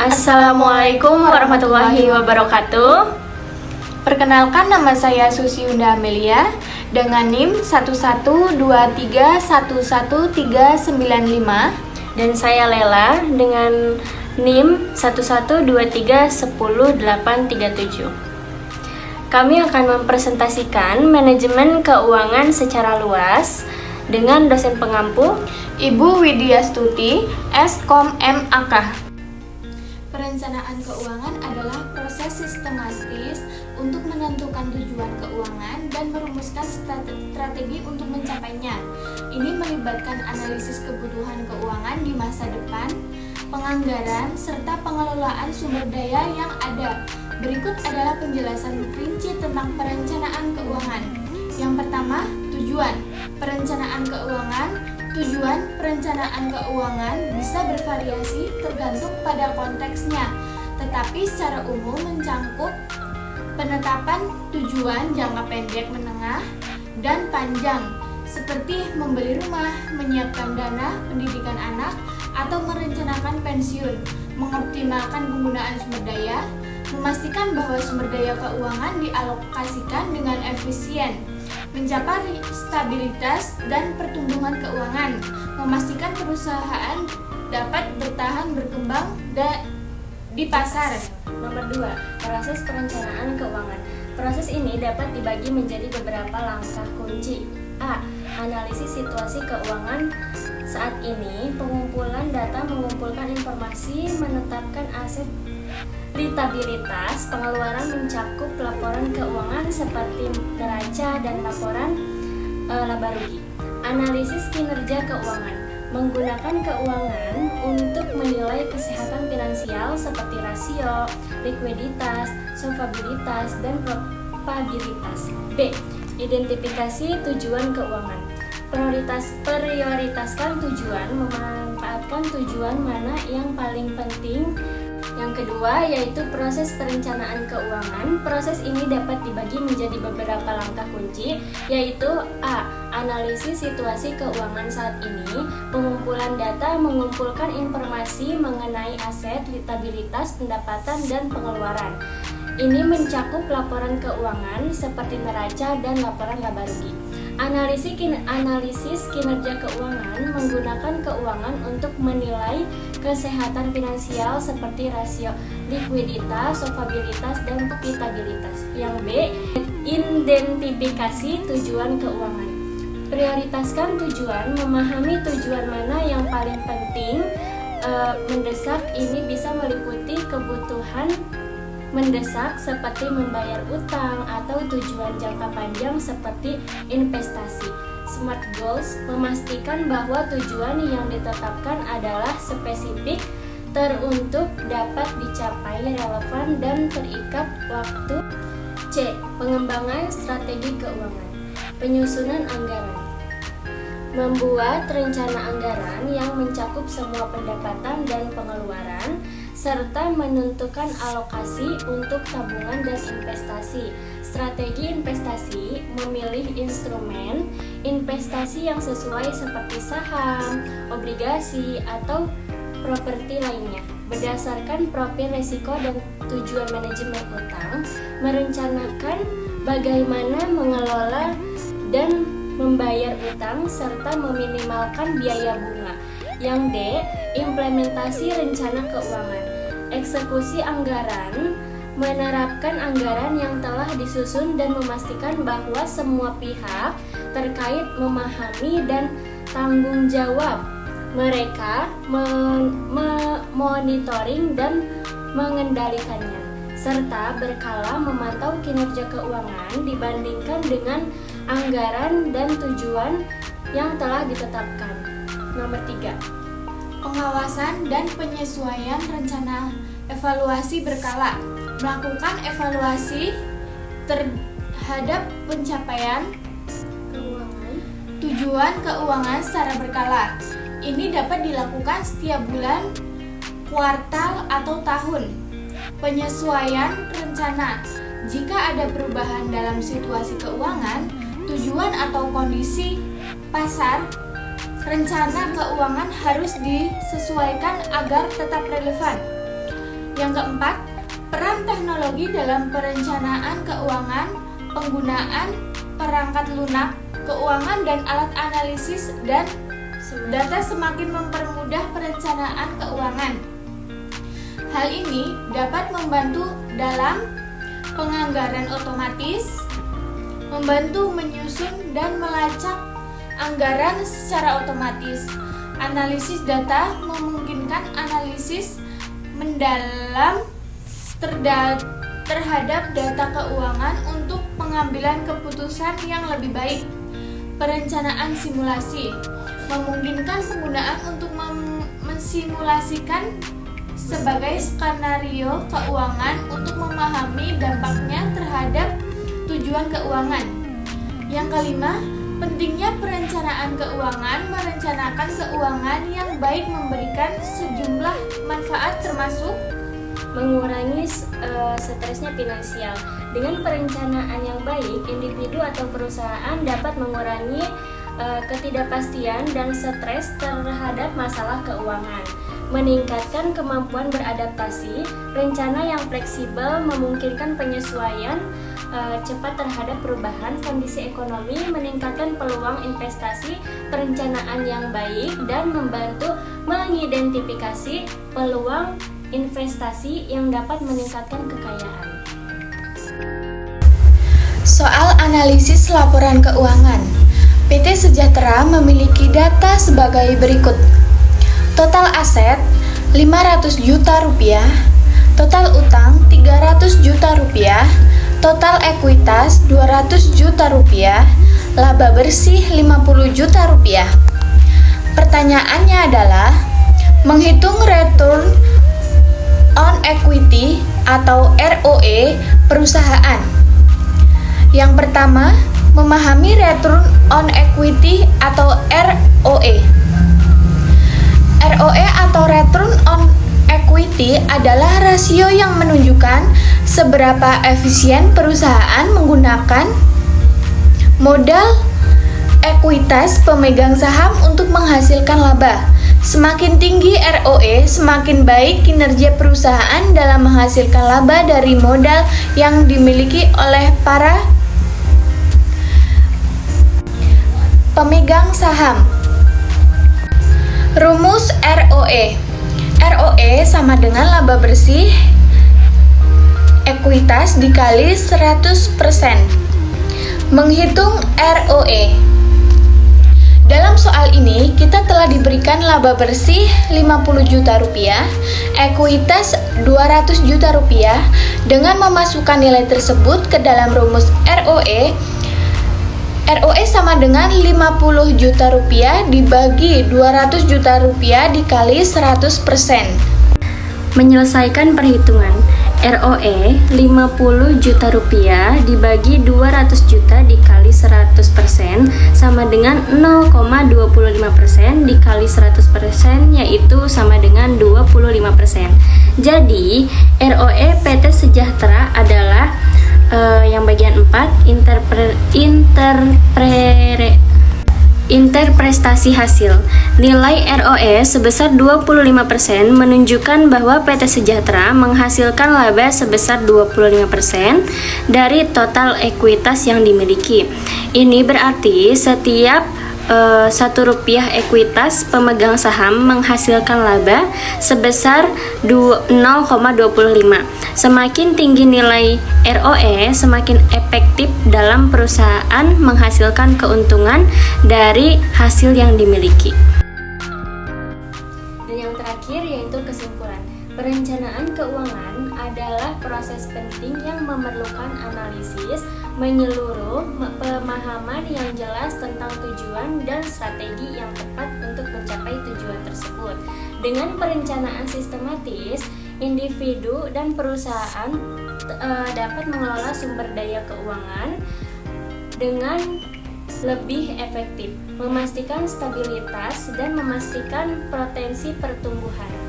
Assalamualaikum warahmatullahi wabarakatuh. Perkenalkan, nama saya Susi Yunda Amelia dengan NIM 112311395. Dan saya Lela dengan NIM 112310837. Kami akan mempresentasikan manajemen keuangan secara luas dengan dosen pengampu Ibu Widya Stuti, Skom MAK. Perencanaan keuangan adalah proses sistematis untuk menentukan tujuan keuangan dan merumuskan strategi untuk mencapainya. Ini melibatkan analisis kebutuhan keuangan di masa depan, penganggaran, serta pengelolaan sumber daya yang ada. Berikut adalah penjelasan rinci tentang perencanaan keuangan. Yang pertama, tujuan. Tujuan perencanaan keuangan bisa bervariasi tergantung pada konteksnya, tetapi secara umum mencangkup penetapan tujuan jangka pendek, menengah, dan panjang, seperti membeli rumah, menyiapkan dana pendidikan anak, atau merencanakan pensiun, mengoptimalkan penggunaan sumber daya, memastikan bahwa sumber daya keuangan dialokasikan dengan efisien, mencapai stabilitas dan pertumbuhan keuangan, memastikan perusahaan dapat bertahan berkembang di pasar. Nomor 2, proses perencanaan keuangan. Proses ini dapat dibagi menjadi beberapa langkah kunci. A. Analisis situasi keuangan saat ini. Pengumpulan data mengumpulkan informasi, menetapkan aset, litabilitas. Pengeluaran mencakup laporan keuangan seperti neraca dan laporan laba rugi. Analisis kinerja keuangan. Menggunakan keuangan untuk menilai kesehatan finansial seperti rasio, likuiditas, solvabilitas, dan probabilitas. B. Identifikasi tujuan keuangan. Prioritaskan tujuan, memanfaatkan tujuan mana yang paling penting. Yang kedua yaitu proses perencanaan keuangan. Proses ini dapat dibagi menjadi beberapa langkah kunci, yaitu A. Analisis situasi keuangan saat ini. Pengumpulan data mengumpulkan informasi mengenai aset, litabilitas, pendapatan, dan pengeluaran. Ini mencakup laporan keuangan seperti neraca dan laporan laba rugi. Analisis kinerja keuangan. Menggunakan keuangan untuk menilai kesehatan finansial seperti rasio, likuiditas, solvabilitas, dan profitabilitas. Yang B. Identifikasi tujuan keuangan. Prioritaskan tujuan, memahami tujuan mana yang paling penting, mendesak. Ini bisa meliputi kebutuhan mendesak seperti membayar utang atau tujuan jangka panjang seperti investasi. Smart goals memastikan bahwa tujuan yang ditetapkan adalah spesifik, teruntuk, dapat dicapai, relevan, dan terikat waktu. C. Pengembangan strategi keuangan. Penyusunan anggaran. Membuat rencana anggaran yang mencakup semua pendapatan dan pengeluaran, serta menentukan alokasi untuk tabungan dan investasi. Strategi investasi. Memilih instrumen investasi yang sesuai seperti saham, obligasi, atau properti lainnya. Berdasarkan profil risiko dan tujuan manajemen utang, merencanakan bagaimana mengelola dan membayar utang serta meminimalkan biaya bunga. Yang D. Implementasi rencana keuangan. Eksekusi anggaran. Menerapkan anggaran yang telah disusun dan memastikan bahwa semua pihak terkait memahami dan tanggung jawab mereka monitoring dan mengendalikannya, serta berkala memantau kinerja keuangan dibandingkan dengan anggaran dan tujuan yang telah ditetapkan. Nomor 3. Pengawasan dan penyesuaian rencana. Evaluasi berkala. Melakukan evaluasi terhadap pencapaian tujuan keuangan secara berkala. Ini dapat dilakukan setiap bulan, kuartal, atau tahun. Penyesuaian rencana. Jika ada perubahan dalam situasi keuangan, tujuan atau kondisi pasar, rencana keuangan harus disesuaikan agar tetap relevan. Yang keempat, peran teknologi dalam perencanaan keuangan, penggunaan perangkat lunak keuangan dan alat analisis dan data semakin mempermudah perencanaan keuangan. Hal ini dapat membantu dalam penganggaran otomatis, membantu menyusun dan melacak anggaran secara otomatis. Analisis data memungkinkan analisis mendalam terhadap data keuangan untuk pengambilan keputusan yang lebih baik. Perencanaan simulasi memungkinkan penggunaan untuk mensimulasikan sebagai skenario keuangan untuk memahami dampaknya terhadap tujuan keuangan. Yang kelima, pentingnya perencanaan keuangan merencanakan keuangan yang baik memberikan sejumlah manfaat termasuk mengurangi stresnya finansial. Dengan perencanaan yang baik, individu atau perusahaan dapat mengurangi ketidakpastian dan stres terhadap masalah keuangan, meningkatkan kemampuan beradaptasi. Rencana yang fleksibel memungkinkan penyesuaian cepat terhadap perubahan kondisi ekonomi, meningkatkan peluang investasi. Perencanaan yang baik dan membantu mengidentifikasi peluang investasi yang dapat meningkatkan kekayaan. Soal analisis laporan keuangan. PT Sejahtera memiliki data sebagai berikut. Total aset 500 juta rupiah, total utang 300 juta rupiah, total ekuitas 200 juta rupiah, laba bersih 50 juta rupiah. Pertanyaannya adalah menghitung return on equity atau ROE perusahaan. Yang pertama, memahami return on equity atau ROE. ROE atau return on equity adalah rasio yang menunjukkan seberapa efisien perusahaan menggunakan modal ekuitas pemegang saham untuk menghasilkan laba. Semakin tinggi ROE, semakin baik kinerja perusahaan dalam menghasilkan laba dari modal yang dimiliki oleh para pemegang saham. Rumus ROE. ROE sama dengan laba bersih ekuitas dikali 100%. Menghitung ROE. Dalam soal ini, kita telah diberikan laba bersih 50 juta rupiah, ekuitas 200 juta rupiah. Dengan memasukkan nilai tersebut ke dalam rumus ROE, ROE sama dengan 50 juta rupiah dibagi 200 juta rupiah dikali 100%. Menyelesaikan perhitungan. ROE 50 juta rupiah dibagi 200 juta dikali 100% sama dengan 0,25% dikali 100%, yaitu sama dengan 25%. Jadi ROE PT Sejahtera adalah yang bagian 4, interpretasi hasil. Nilai ROE sebesar 25% menunjukkan bahwa PT Sejahtera menghasilkan laba sebesar 25% dari total ekuitas yang dimiliki. Ini berarti setiap 1 rupiah ekuitas pemegang saham menghasilkan laba sebesar 0,25. Semakin tinggi nilai ROE, semakin efektif dalam perusahaan menghasilkan keuntungan dari hasil yang dimiliki. Dan yang terakhir yaitu kesimpulan. Perencanaan keuangan adalah proses penting yang memerlukan analisis menyeluruh, pemahaman yang jelas tentang tujuan dan strategi yang tepat untuk mencapai tujuan tersebut. Dengan perencanaan sistematis, individu dan perusahaan dapat mengelola sumber daya keuangan dengan lebih efektif, memastikan stabilitas dan memastikan potensi pertumbuhan.